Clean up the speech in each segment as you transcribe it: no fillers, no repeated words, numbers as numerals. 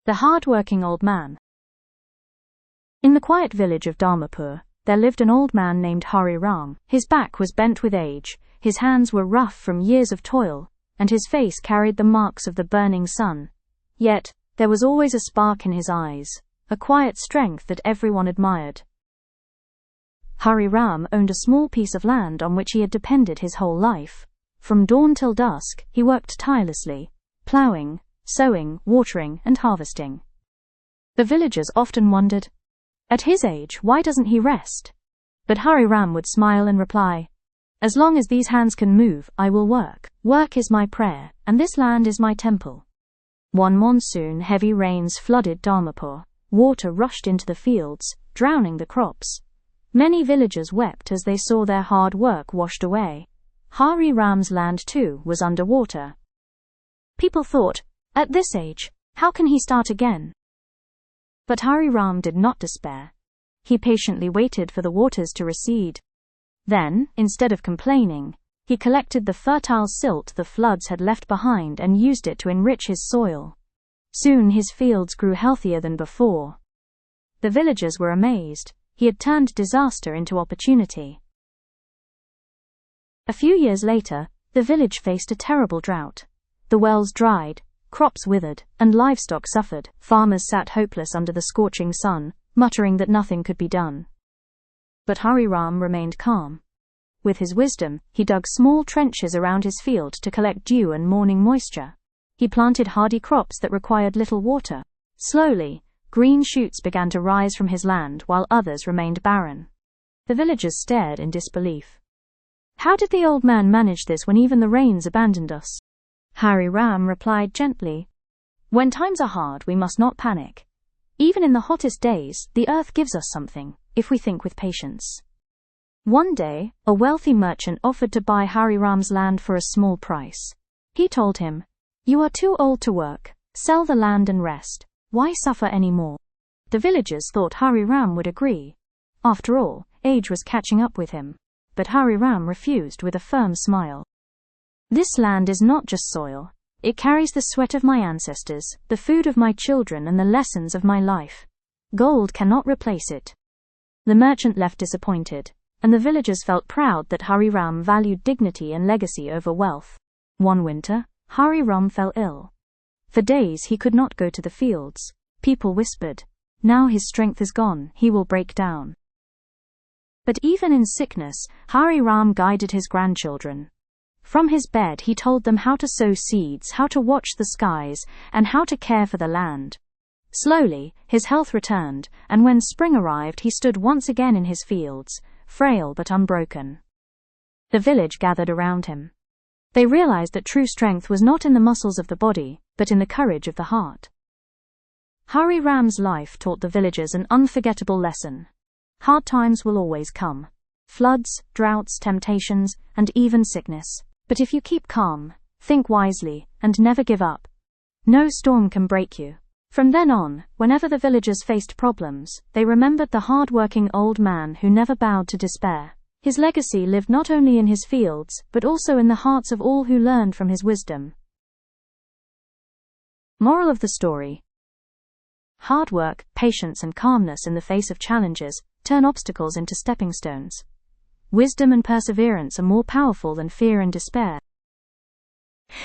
The Hardworking Old Man. In the quiet village of Dharmapur, there lived an old man named Hari Ram. His back was bent with age, his hands were rough from years of toil, and his face carried the marks of the burning sun. Yet, there was always a spark in his eyes, a quiet strength that everyone admired. Hari Ram owned a small piece of land on which he had depended his whole life. From dawn till dusk, he worked tirelessly, ploughing, sowing, watering, and harvesting. The villagers often wondered, at his age, why doesn't he rest? But Hari Ram would smile and reply, as long as these hands can move, I will work. Work is my prayer, and this land is my temple. One monsoon, heavy rains flooded Dharmapur. Water rushed into the fields, drowning the crops. Many villagers wept as they saw their hard work washed away. Hari Ram's land, too, was underwater. People thought, at this age, how can he start again? But Hari Ram did not despair. He patiently waited for the waters to recede. Then, instead of complaining, he collected the fertile silt the floods had left behind and used it to enrich his soil. Soon his fields grew healthier than before. The villagers were amazed. He had turned disaster into opportunity. A few years later, the village faced a terrible drought. The wells dried, crops withered, and livestock suffered. Farmers sat hopeless under the scorching sun, muttering that nothing could be done. But Hari Ram remained calm. With his wisdom, he dug small trenches around his field to collect dew and morning moisture. He planted hardy crops that required little water. Slowly, green shoots began to rise from his land while others remained barren. The villagers stared in disbelief. How did the old man manage this when even the rains abandoned us? Hari Ram replied gently, when times are hard, we must not panic. Even in the hottest days, the earth gives us something, if we think with patience. One day, a wealthy merchant offered to buy Hari Ram's land for a small price. He told him, you are too old to work, sell the land and rest. Why suffer any more? The villagers thought Hari Ram would agree. After all, age was catching up with him. But Hari Ram refused with a firm smile. This land is not just soil. It carries the sweat of my ancestors, the food of my children, and the lessons of my life. Gold cannot replace it. The merchant left disappointed, and the villagers felt proud that Hari Ram valued dignity and legacy over wealth. One winter, Hari Ram fell ill. For days he could not go to the fields. People whispered, now his strength is gone, he will break down. But even in sickness, Hari Ram guided his grandchildren. From his bed he told them how to sow seeds, how to watch the skies, and how to care for the land. Slowly, his health returned, and when spring arrived he stood once again in his fields, frail but unbroken. The village gathered around him. They realized that true strength was not in the muscles of the body, but in the courage of the heart. Hari Ram's life taught the villagers an unforgettable lesson. Hard times will always come. Floods, droughts, temptations, and even sickness. But if you keep calm, think wisely, and never give up, no storm can break you. From then on, whenever the villagers faced problems, they remembered the hard-working old man who never bowed to despair. His legacy lived not only in his fields, but also in the hearts of all who learned from his wisdom. Moral of the story: hard work, patience, and calmness in the face of challenges turn obstacles into stepping stones. Wisdom and perseverance are more powerful than fear and despair.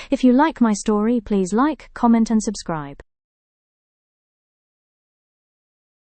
If you like my story, please like, comment, and subscribe.